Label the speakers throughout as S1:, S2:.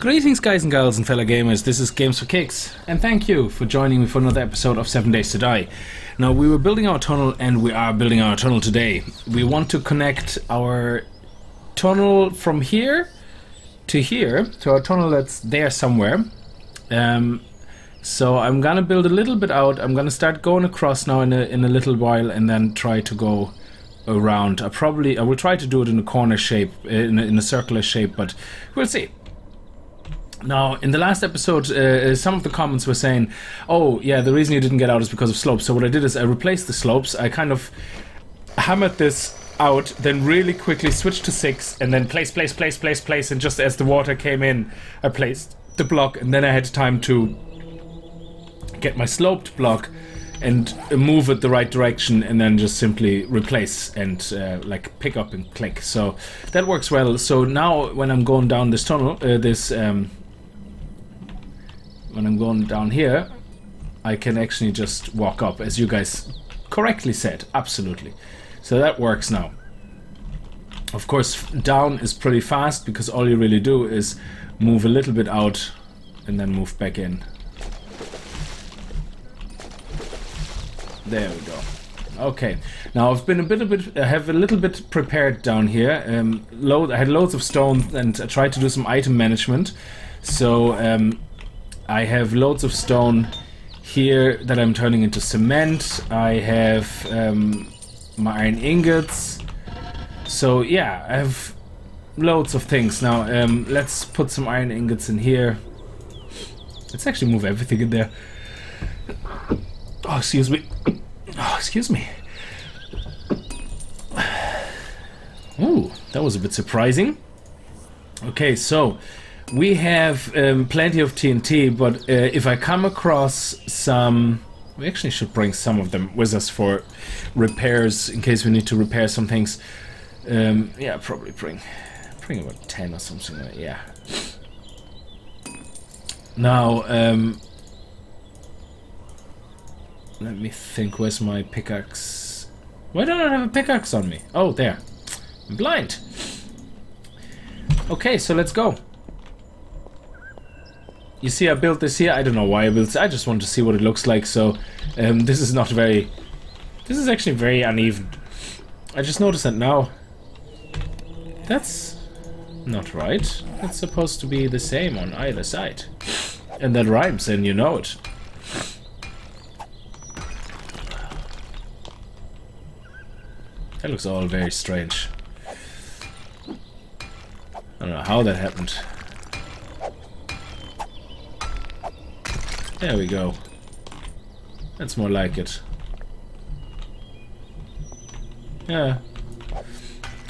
S1: Greetings guys and girls and fellow gamers, this is Games for Kicks, and thank you for joining me for another episode of 7 Days to Die. Now, we were building our tunnel, and we are building our tunnel today. We want to connect our tunnel from here, to our tunnel that's there somewhere. So I'm gonna build a little bit out. I'm gonna start going across now in a little while, and then try to go around. I will try to do it in a corner shape, in a circular shape, but we'll see. Now, in the last episode, some of the comments were saying, oh, yeah, the reason you didn't get out is because of slopes. So what I did is I replaced the slopes. I kind of hammered this out, then really quickly switched to 6, and then place. And just as the water came in, I placed the block, and then I had time to get my sloped block and move it the right direction, and then just simply replace and like pick up and click. So that works well. So now when I'm going down this tunnel, when I'm going down here, I can actually just walk up, as you guys correctly said. Absolutely. So that works now. Of course, down is pretty fast, because all you really do is move a little bit out and then move back in. There we go. Okay. Now I've been I have a little bit prepared down here. I had loads of stone, and I tried to do some item management. So I have loads of stone here that I'm turning into cement. I have my iron ingots. So yeah, I have loads of things. Now let's put some iron ingots in here. Let's actually move everything in there. Oh, excuse me. Oh, excuse me. Ooh, that was a bit surprising. Okay, so we have plenty of TNT, but if I come across some... We actually should bring some of them with us for repairs, in case we need to repair some things. Yeah, probably bring about 10 or something like that, yeah. Now, let me think, where's my pickaxe? Why don't I have a pickaxe on me? Oh, there. I'm blind. Okay, so let's go. You see, I built this here. I don't know why I built it. I just want to see what it looks like. So, this is not very... This is actually very uneven. I just noticed that now. That's not right. It's supposed to be the same on either side. And that rhymes, and you know it. That looks all very strange. I don't know how that happened. There we go. That's more like it. Yeah.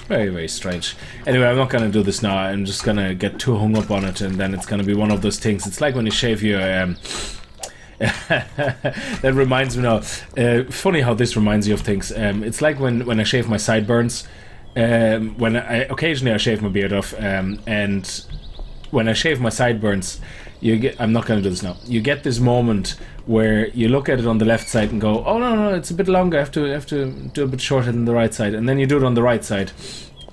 S1: Very, very strange. Anyway, I'm not gonna do this now. I'm just gonna get too hung up on it, and then it's gonna be one of those things. It's like when you shave your... that reminds me now. Funny how this reminds you of things. It's like when I shave my sideburns. Occasionally I shave my beard off, and when I shave my sideburns, you get... I'm not going to do this now. You get this moment where you look at it on the left side and go, "Oh no, it's a bit longer. I have to do a bit shorter than the right side." And then you do it on the right side,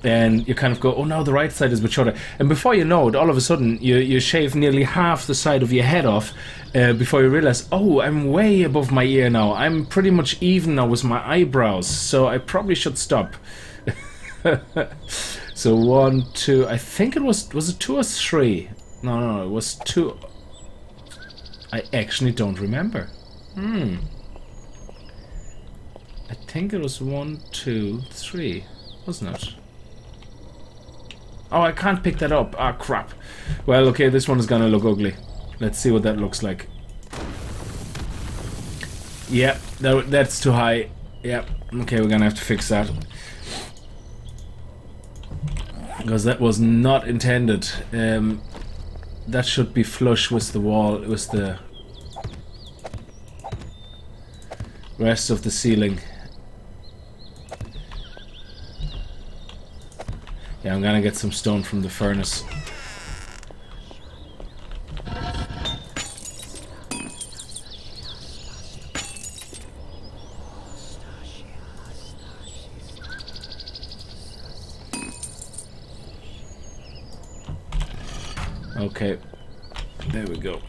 S1: and you kind of go, "Oh no, the right side is a bit shorter." And before you know it, all of a sudden you shave nearly half the side of your head off. Before you realize, oh, I'm way above my ear now. I'm pretty much even now with my eyebrows, so I probably should stop. So 1, 2, I think it was it 2 or 3? No, it was 2. I actually don't remember. I think it was 1, 2, 3, wasn't it? Oh, I can't pick that up. Ah, crap. Well, okay, this one is gonna look ugly. Let's see what that looks like. Yep, that's too high. Yep, okay, we're gonna have to fix that. Because that was not intended. That should be flush with the wall, with the rest of the ceiling. Yeah, I'm gonna get some stone from the furnace. Okay, There we go.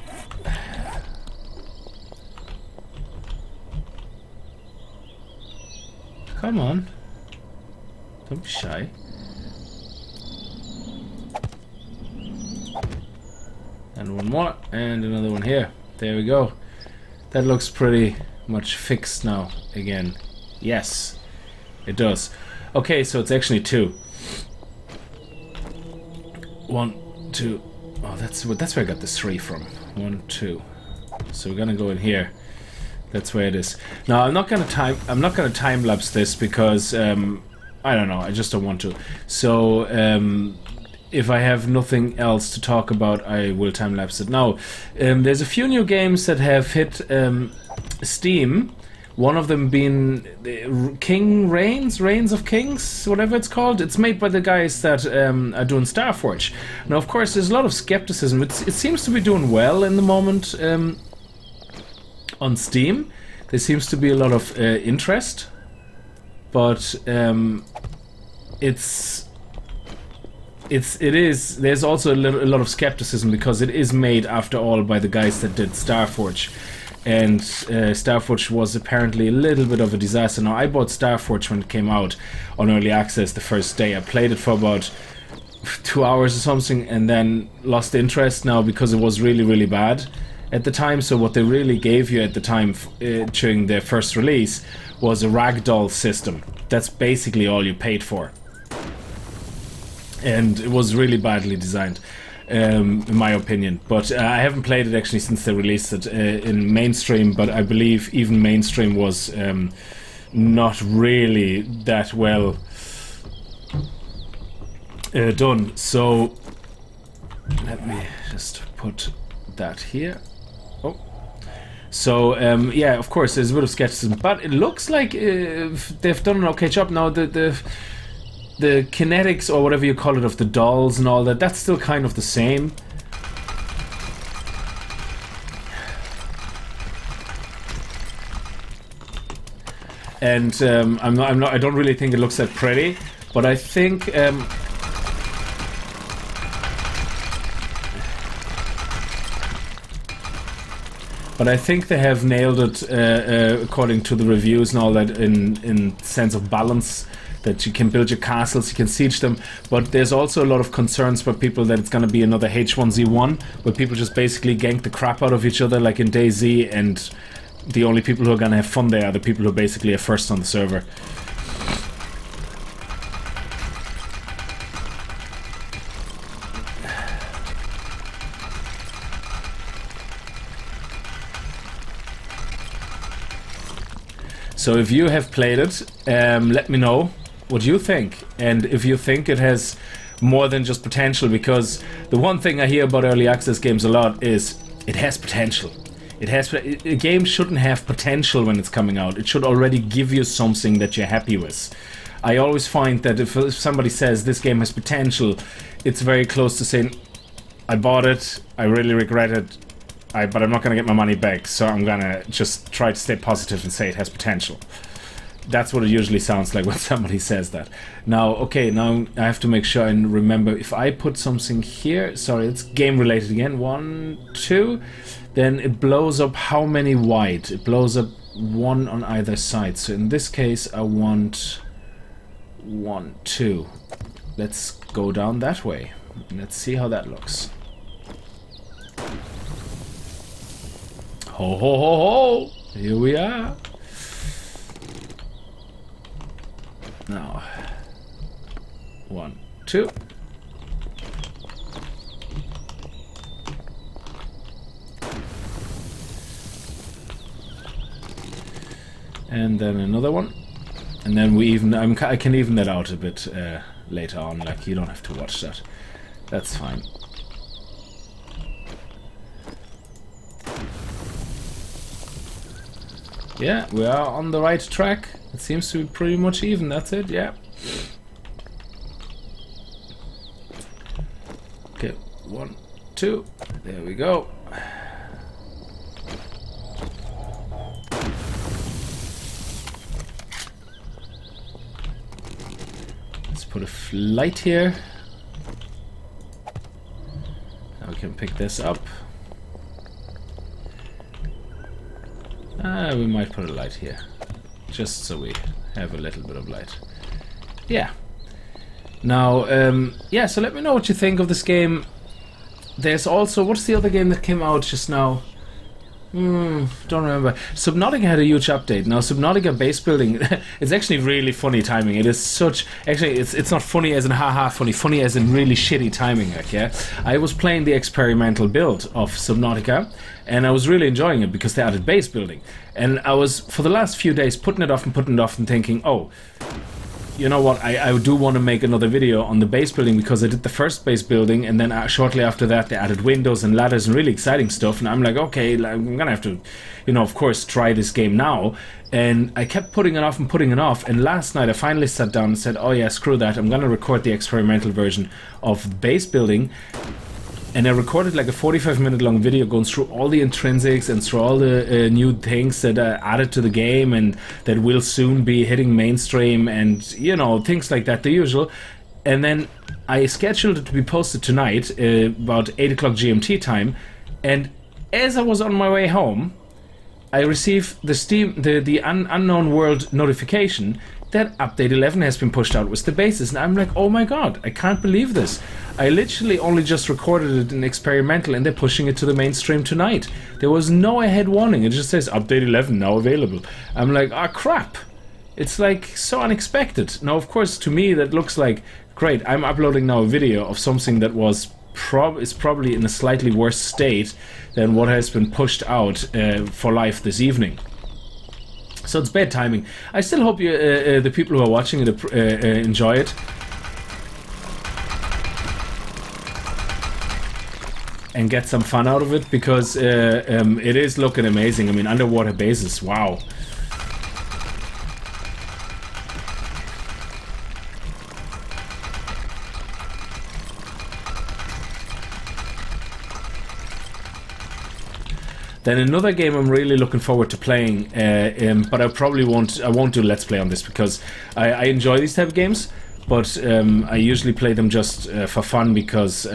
S1: Come on. Don't be shy. And one more, and another one here. There we go. That looks pretty much fixed now again. Yes, it does. Okay, so it's actually 2. 1, 2. Oh, that's where I got this 3 from. 1, 2. So we're gonna go in here. That's where it is. Now I'm not gonna time lapse this because I don't know. I just don't want to. So if I have nothing else to talk about, I will time lapse it. Now there's a few new games that have hit Steam. One of them being Reigns of Kings, whatever it's called. It's made by the guys that are doing Starforge. Now, of course, there's a lot of skepticism. It seems to be doing well in the moment on Steam. There seems to be a lot of interest, but there's also a lot of skepticism because it is made, after all, by the guys that did Starforge. And Starforge was apparently a little bit of a disaster. Now, I bought Starforge when it came out on Early Access the first day. I played it for about 2 hours or something and then lost interest now because it was really, really bad at the time. So what they really gave you at the time during their first release was a ragdoll system. That's basically all you paid for. And it was really badly designed. In my opinion, but I haven't played it actually since they released it in mainstream, but I believe even mainstream was not really that well done. So let me just put that here. Oh, so yeah, of course there's a bit of skepticism, but it looks like they've done an okay job. Now the kinetics, or whatever you call it, of the dolls and all that, that's still kind of the same. And I don't really think it looks that pretty, but I think they have nailed it according to the reviews and all that, in sense of balance. That you can build your castles, you can siege them, but there's also a lot of concerns for people that it's going to be another H1Z1, where people just basically gank the crap out of each other like in DayZ, and the only people who are going to have fun there are the people who basically are first on the server. So if you have played it, let me know what you think, and if you think it has more than just potential, because the one thing I hear about early access games a lot is it has potential. A game shouldn't have potential when it's coming out. It should already give you something that you're happy with. I always find that if somebody says this game has potential, it's very close to saying, I bought it, I really regret it, but I'm not gonna get my money back, so I'm gonna just try to stay positive and say it has potential. That's what it usually sounds like when somebody says that. Now, okay, now I have to make sure and remember, if I put something here, sorry, it's game related again, 1, 2, then it blows up how many wide? It blows up 1 on either side. So in this case, I want 1, 2. Let's go down that way. Let's see how that looks. Ho ho ho ho! Here we are. Now, 1, 2. And then another one. And then we even, I can even that out a bit later on, like you don't have to watch that. That's fine. Yeah, we are on the right track. It seems to be pretty much even, that's it, yeah. Okay, 1, 2, there we go. Let's put a light here. Now we can pick this up. We might put a light here, just so we have a little bit of light. Yeah. Now, yeah, so let me know what you think of this game. There's also, what's the other game that came out just now? Don't remember. Subnautica had a huge update. Now, Subnautica base building, it's actually really funny timing. It is such, actually, it's not funny as in haha funny, funny as in really shitty timing, like, yeah? I was playing the experimental build of Subnautica, and I was really enjoying it because they added base building. And I was, for the last few days, putting it off and thinking, oh, you know what, I do want to make another video on the base building because I did the first base building, and then shortly after that they added windows and ladders and really exciting stuff, and I'm like, okay, I'm gonna have to, you know, of course, try this game now. And I kept putting it off, and last night I finally sat down and said, oh yeah, screw that, I'm gonna record the experimental version of base building. And I recorded like a 45-minute long video going through all the intrinsics and through all the new things that are added to the game and that will soon be hitting mainstream and, you know, things like that, the usual. And then I scheduled it to be posted tonight, about 8 o'clock GMT time. And as I was on my way home, I received the unknown world notification that update 11 has been pushed out with the bases, and I'm like, oh my god, I can't believe this. I literally only just recorded it in experimental and they're pushing it to the mainstream tonight. There was no ahead warning, it just says update 11 now available. I'm like, ah, crap. It's like so unexpected. Now, of course, to me that looks like, great, I'm uploading now a video of something that was is probably in a slightly worse state than what has been pushed out for live this evening. So it's bad timing. I still hope you, the people who are watching it enjoy it. And get some fun out of it, because it is looking amazing. I mean, underwater bases, wow. Then another game I'm really looking forward to playing, but I probably won't do Let's Play on this because I enjoy these type of games, but I usually play them just for fun because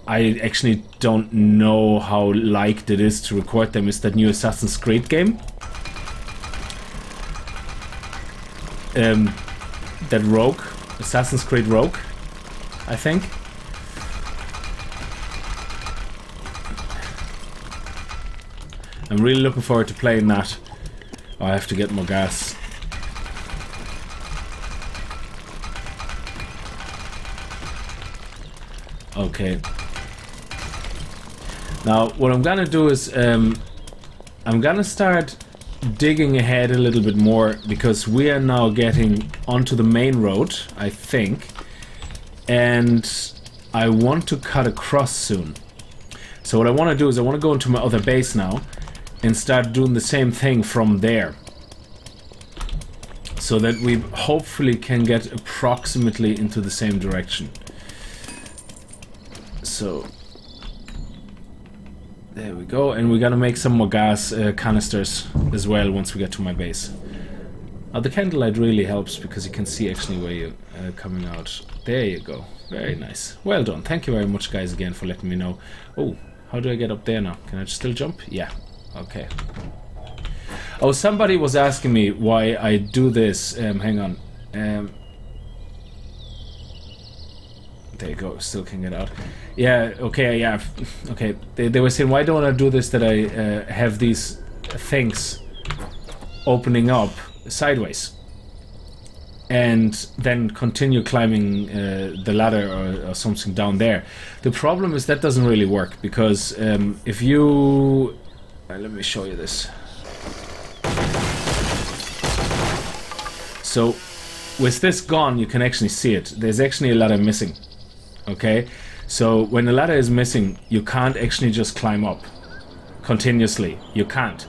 S1: I actually don't know how liked it is to record them. Is that new Assassin's Creed game? That Rogue, Assassin's Creed Rogue, I think. I'm really looking forward to playing that. Oh, I have to get more gas. Okay. Now, what I'm gonna do is, I'm gonna start digging ahead a little bit more, because we are now getting onto the main road, I think. And I want to cut across soon. So what I want to do is I want to go into my other base now and start doing the same thing from there, so that we hopefully can get approximately into the same direction. So there we go, and we're gonna make some more gas canisters as well once we get to my base. Now the candlelight really helps because you can see actually where you're coming out. There you go, very nice, well done. Thank you very much guys again for letting me know. Oh, how do I get up there now? Can I still jump? Yeah. Okay. Oh, somebody was asking me why I do this. Hang on. There you go. Still can get out. Yeah. Okay. Yeah. Okay. They were saying, why don't I do this? That I have these things opening up sideways, and then continue climbing the ladder or something down there. The problem is that doesn't really work, because if you let me show you this. So with this gone, you can actually see it. There's actually a ladder missing. Okay, so when a ladder is missing, you can't actually just climb up continuously. You can't.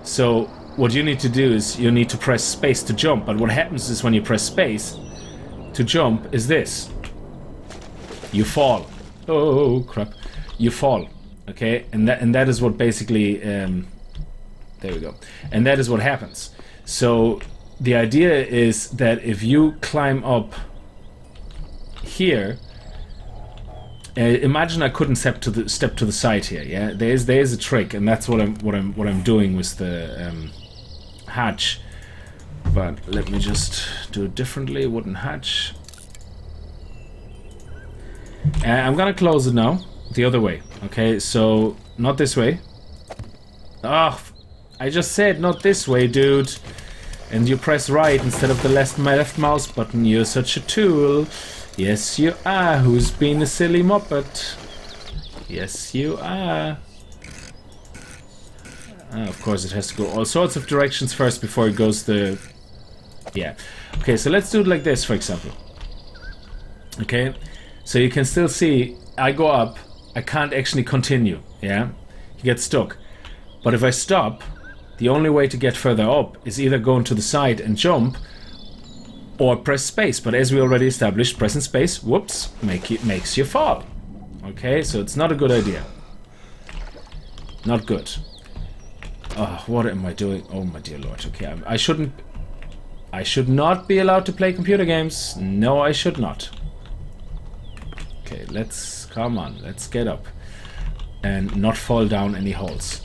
S1: So what you need to do is you need to press space to jump. But what happens is when you press space to jump is this. You fall. Oh crap! You fall. Okay, and that is what basically there we go, and that is what happens. So the idea is that if you climb up here, Imagine I couldn't step to the side here. Yeah, there is a trick, and that's what I'm doing with the hatch. But let me just do it differently. Wooden hatch. I'm gonna close it now. The other way. Okay, so not this way. Ah, I just said not this way, dude. And you press right instead of the left mouse button. You're such a tool. Yes, you are. Who's been a silly muppet? Yes, you are. Of course, it has to go all sorts of directions first before it goes the... Yeah. Okay, so let's do it like this, for example. Okay, so you can still see I go up. I can't actually continue. Yeah, you get stuck. But if I stop, the only way to get further up is either going to the side and jump, or press space. But as we already established, pressing space, whoops, makes you fall. Okay, so it's not a good idea. Not good. Oh, what am I doing? Oh my dear lord. Okay, I should not be allowed to play computer games. No, I should not. Okay, come on, let's get up and not fall down any holes.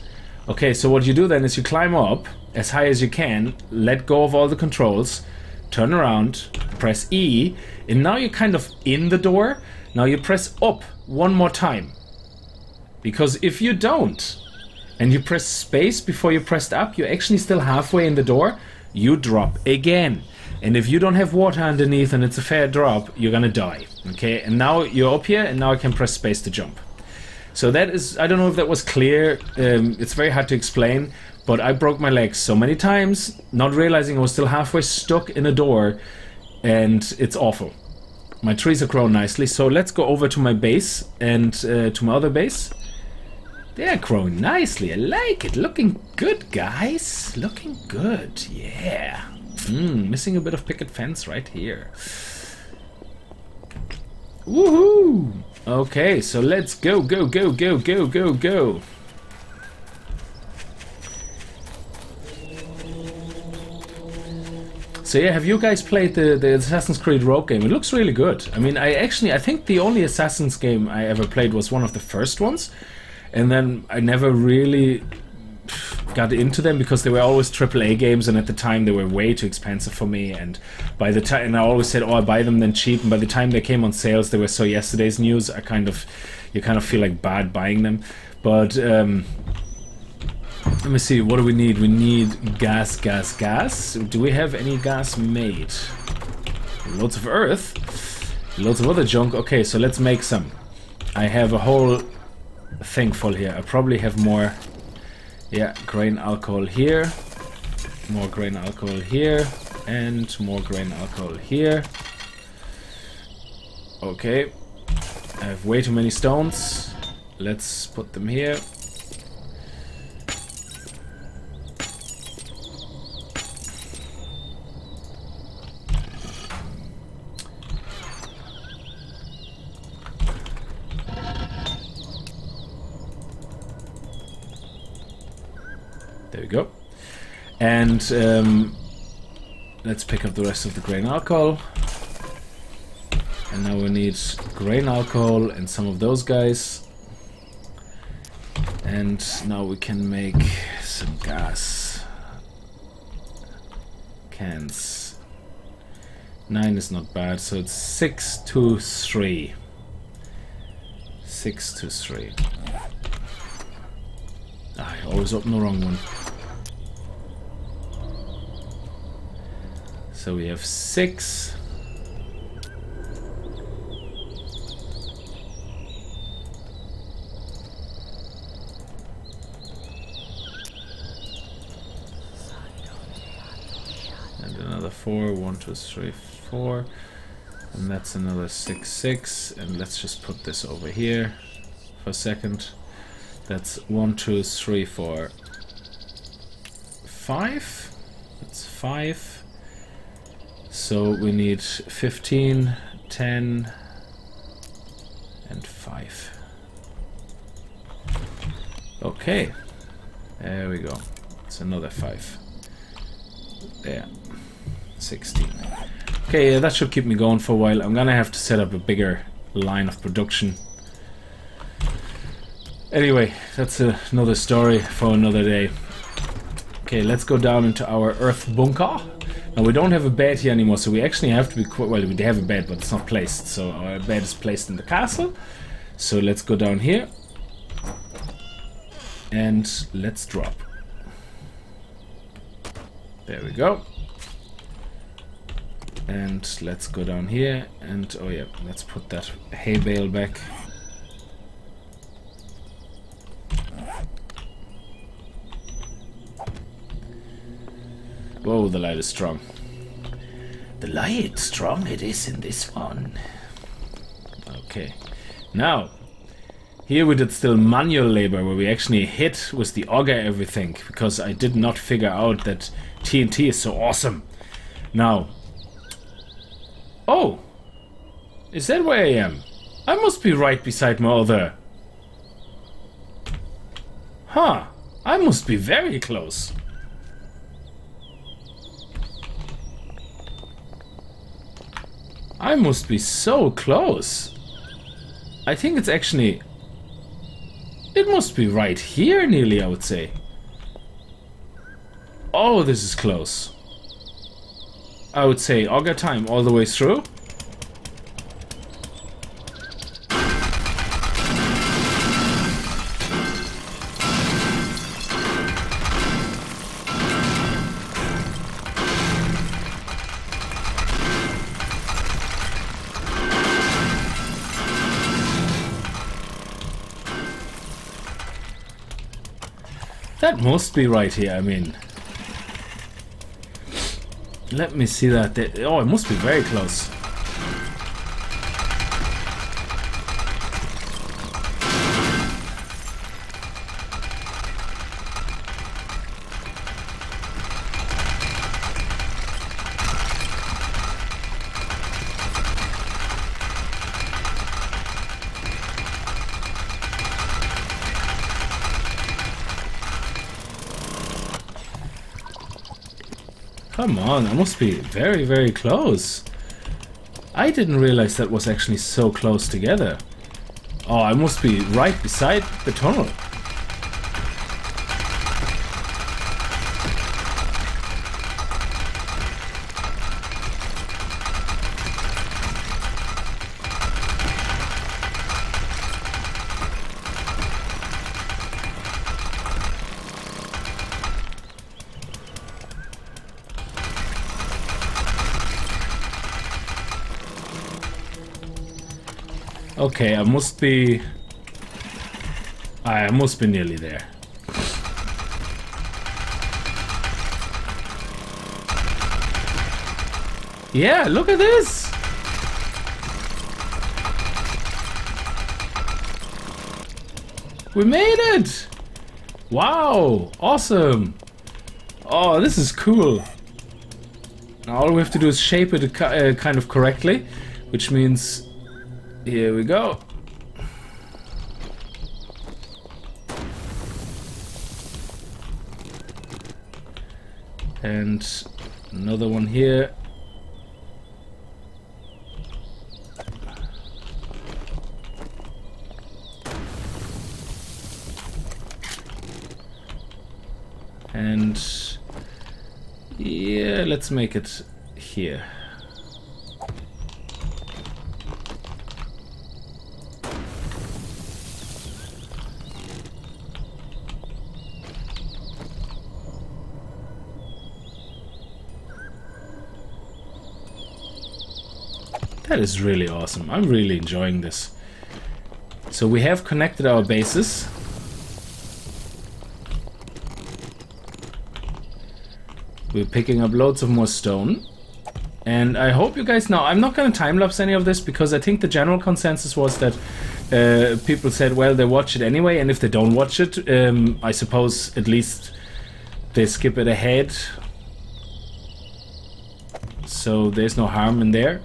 S1: Okay, so what you do then is you climb up as high as you can, let go of all the controls, turn around, press E, and now you're kind of in the door. Now you press up one more time. Because if you don't, and you press space before you pressed up, you're actually still halfway in the door, you drop again. And if you don't have water underneath and it's a fair drop, you're gonna die. Okay, and now you're up here, and now I can press space to jump. So that is, I don't know if that was clear, it's very hard to explain, but I broke my legs so many times, not realizing I was still halfway stuck in a door, and it's awful. My trees are grown nicely, so let's go over to my base, and to my other base. They're growing nicely, I like it, looking good, guys, looking good, yeah. Missing a bit of picket fence right here. Woohoo! Okay, so let's go. So yeah, have you guys played the Assassin's Creed Rogue game? It looks really good. I mean, I think the only Assassin's game I ever played was one of the first ones. And then I never really got into them because they were always AAA games, and at the time they were way too expensive for me, and by the time, and I always said, oh, I buy them then cheap, and by the time they came on sales they were so yesterday's news. You kind of feel like bad buying them. But let me see, what do we need? We need gas. Do we have any gas made? Loads of earth, loads of other junk. Okay, so let's make some. I have a whole thing full here. I probably have more. Yeah, grain alcohol here, more grain alcohol here, and more grain alcohol here. Okay, I have way too many stones. Let's put them here. There we go. And let's pick up the rest of the grain alcohol. And now we need grain alcohol and some of those guys. And now we can make some gas. Cans. 9 is not bad, so it's 6 to 3. 6 to 3. I always open the wrong one. So we have 6. And another 4. 1, 2, 3, 4. And that's another 6, 6. And let's just put this over here for a second. That's 1, 2, 3, 4, 5. That's 5. So we need 15, 10, and 5. Okay. There we go. It's another 5. There. 16. Okay, yeah, that should keep me going for a while. I'm gonna have to set up a bigger line of production. Anyway, that's another story for another day. Okay, let's go down into our earth bunker. Now we don't have a bed here anymore, so we actually have to be quite, well, we have a bed, but it's not placed. So our bed is placed in the castle. So let's go down here. And let's drop. There we go. And let's go down here. And oh yeah, let's put that hay bale back. Whoa, the light is strong. The light strong it is in this one. Okay. Now, here we did still manual labor, where we actually hit with the auger everything, because I did not figure out that TNT is so awesome. Now, oh, is that where I am? I must be right beside my other. Huh, I must be very close. I must be so close. I think it's actually... It must be right here nearly, I would say. Oh, this is close. I would say auger time all the way through. That must be right here, I mean. Let me see that. Oh, it must be very close. Come on, I must be very, very close. I didn't realize that was actually so close together. Oh, I must be right beside the tunnel. Okay, I must be nearly there. Yeah, look at this! We made it! Wow, awesome! Oh, this is cool. Now all we have to do is shape it kind of correctly, which means here we go. And another one here. And yeah, let's make it here. That is really awesome. I'm really enjoying this. So we have connected our bases. We're picking up loads of more stone. And I hope you guys know, I'm not going to time-lapse any of this because I think the general consensus was that people said, well, they watch it anyway, and if they don't watch it, I suppose at least they skip it ahead. So there's no harm in there.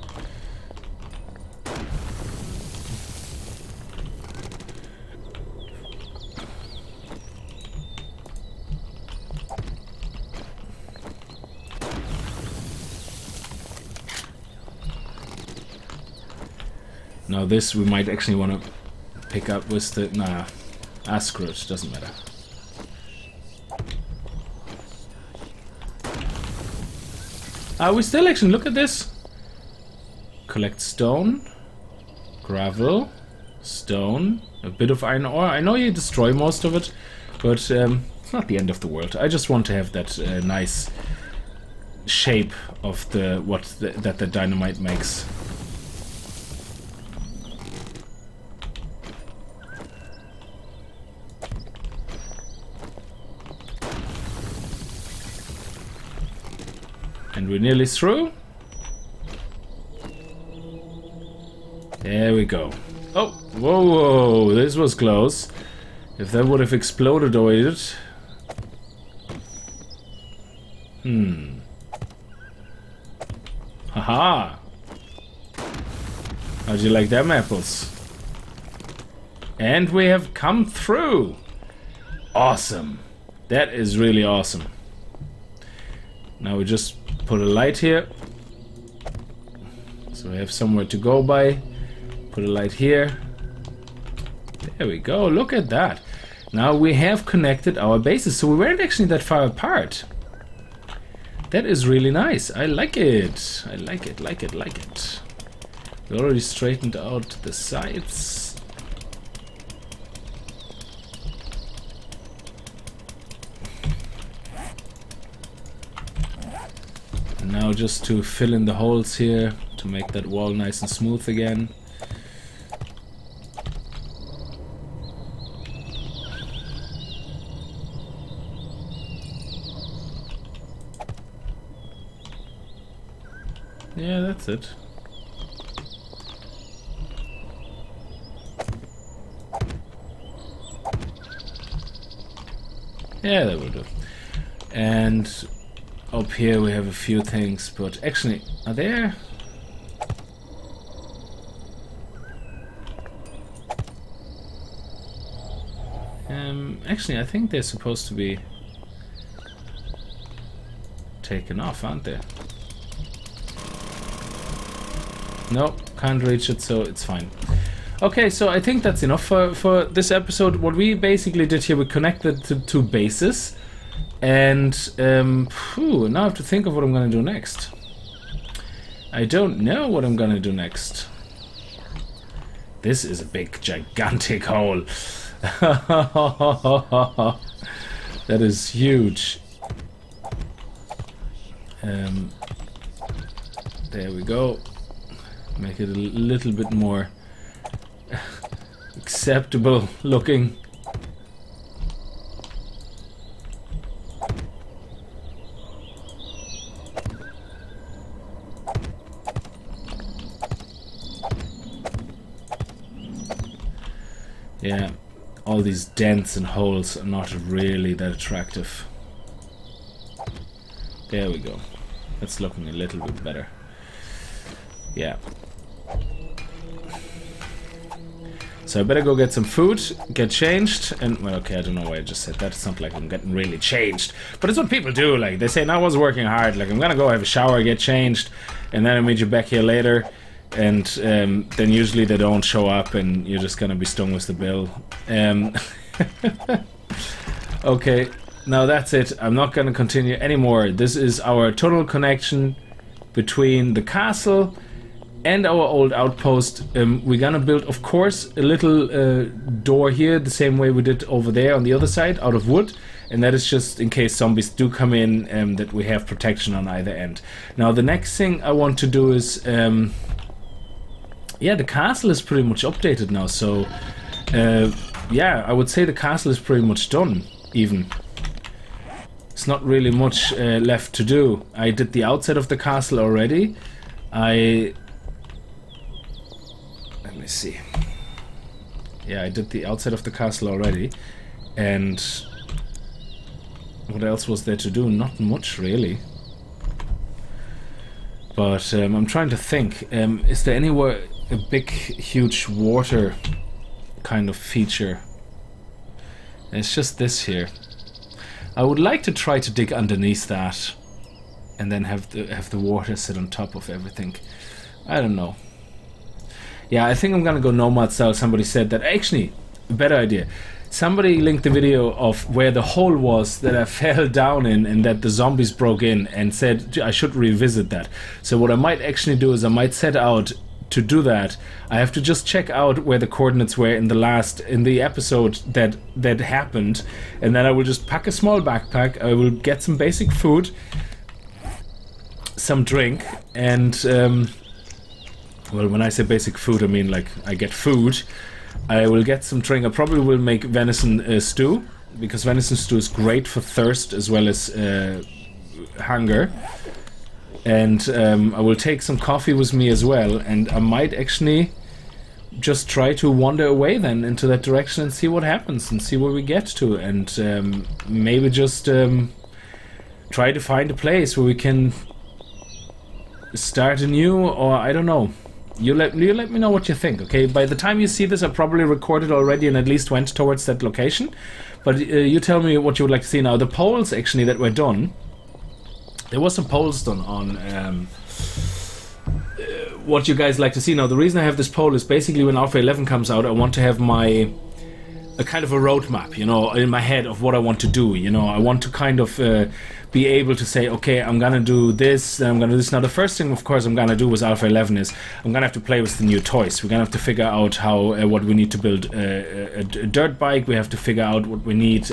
S1: Now this we might actually want to pick up with the... Nah. Ah, screw it, doesn't matter. We still actually look at this. Collect stone, gravel, stone, a bit of iron ore. I know you destroy most of it, but it's not the end of the world. I just want to have that nice shape of that the dynamite makes. And we're nearly through. There we go. Oh, whoa, whoa, this was close. If that would have exploded or it. Haha. How'd you like them apples? And we have come through. Awesome. That is really awesome. Now we just put a light here. So we have somewhere to go by. Put a light here. There we go. Look at that. Now we have connected our bases. So we weren't actually that far apart. That is really nice. I like it. I like it, like it, like it. We already straightened out the sides. And now just to fill in the holes here to make that wall nice and smooth again. Yeah, that's it. Yeah, that will do. And up here we have a few things, but actually, are there? Actually, I think they're supposed to be taken off, aren't they? Nope, can't reach it, so it's fine. Okay, so I think that's enough for this episode. What we basically did here, we connected to two bases. And now I have to think of what I'm going to do next. I don't know what I'm going to do next. This is a big, gigantic hole. That is huge. There we go. Make it a little bit more acceptable looking. Yeah, all these dents and holes are not really that attractive. There we go. That's looking a little bit better. Yeah. So I better go get some food, get changed, and well, okay, I don't know why I just said that. It's not like I'm getting really changed, but it's what people do. Like they say, "No, I was working hard. Like I'm gonna go have a shower, get changed, and then I'll meet you back here later." And then usually they don't show up, and you're just gonna be stung with the bill. Okay, now that's it. I'm not gonna continue anymore. This is our total connection between the castle and our old outpost. We're gonna build, of course, a little door here, the same way we did over there on the other side, out of wood. And that is just in case zombies do come in, that we have protection on either end. Now, the next thing I want to do is... yeah, the castle is pretty much updated now, so... yeah, I would say the castle is pretty much done, even. It's not really much left to do. I did the outside of the castle already. Let me see. Yeah, I did the outside of the castle already. And what else was there to do? Not much, really. But I'm trying to think. Is there anywhere a big, huge water kind of feature? It's just this here. I would like to try to dig underneath that, and then have the water sit on top of everything. I don't know. Yeah, I think I'm gonna go nomad style. Somebody said that. Actually, a better idea. somebody linked the video of where the hole was that I fell down in and that the zombies broke in, and said I should revisit that. So what I might actually do is I might set out to do that. I have to just check out where the coordinates were in the episode that happened, and then I will just pack a small backpack. I will get some basic food, some drink, and well, when I say basic food, I mean like I get food. I will get some drink. I probably will make venison stew, because venison stew is great for thirst as well as hunger. And I will take some coffee with me as well, and I might actually just try to wander away then into that direction and see what happens and see where we get to, and maybe just try to find a place where we can start anew, or I don't know. You let me know what you think, okay? By the time you see this, I probably recorded already and at least went towards that location. But you tell me what you would like to see now. The polls actually that were done, there was some polls done on what you guys like to see. Now, the reason I have this poll is basically when Alpha 11 comes out, I want to have a kind of a roadmap, you know, in my head of what I want to do. You know, I want to kind of be able to say, okay, I'm gonna do this, and I'm gonna do this. Now, the first thing, of course, I'm gonna do with Alpha 11 is I'm gonna have to play with the new toys. We're gonna have to figure out how what we need to build a dirt bike. We have to figure out what we need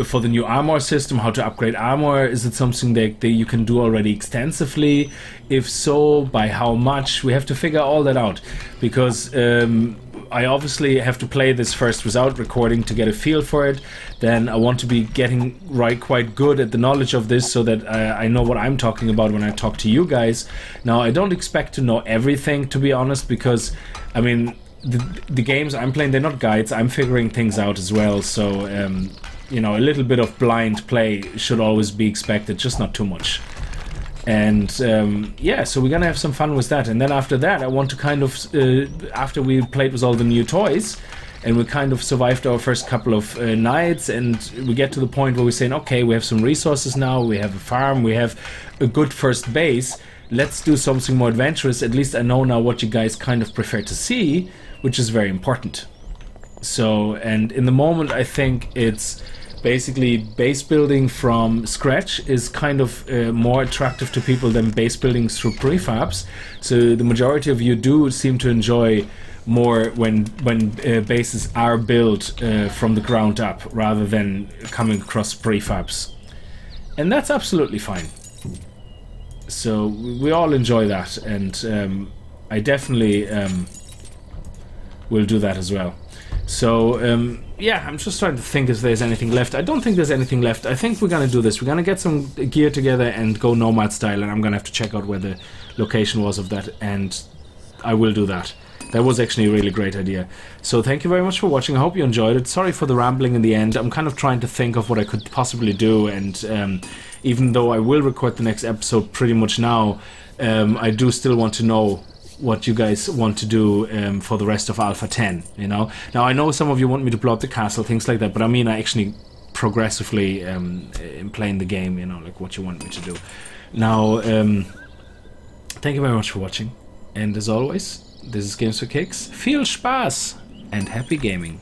S1: for the new armor system, how to upgrade armor. Is it something that you can do already extensively? If so, by how much? We have to figure all that out, because I obviously have to play this first without recording to get a feel for it. Then I want to be getting quite good at the knowledge of this, so that I know what I'm talking about when I talk to you guys. Now, I don't expect to know everything, to be honest, because I mean the games I'm playing, they're not guides. I'm figuring things out as well, so you know, a little bit of blind play should always be expected, just not too much. And yeah, so we're gonna have some fun with that. And then after that, I want to kind of after we played with all the new toys and we kind of survived our first couple of nights, and we get to the point where we're saying, okay, we have some resources now, we have a farm, we have a good first base, let's do something more adventurous. At least I know now what you guys kind of prefer to see, which is very important. So, and in the moment, I think it's basically base building from scratch is kind of more attractive to people than base building through prefabs. So the majority of you do seem to enjoy more when bases are built from the ground up rather than coming across prefabs, and that's absolutely fine. So we all enjoy that, and I definitely will do that as well. So yeah, I'm just trying to think if there's anything left. I don't think there's anything left. I think we're gonna do this. We're gonna get some gear together and go nomad style, and I'm gonna have to check out where the location was of that, and I will do that. That was actually a really great idea. So thank you very much for watching. I hope you enjoyed it. Sorry for the rambling in the end. I'm kind of trying to think of what I could possibly do, and even though I will record the next episode pretty much now, I do still want to know what you guys want to do for the rest of Alpha 10, you know. Now, I know some of you want me to blow up the castle, things like that, but I mean, I actually progressively in playing the game, you know, like what you want me to do. Now, thank you very much for watching, and as always, this is Games for Kicks. Viel Spaß and happy gaming.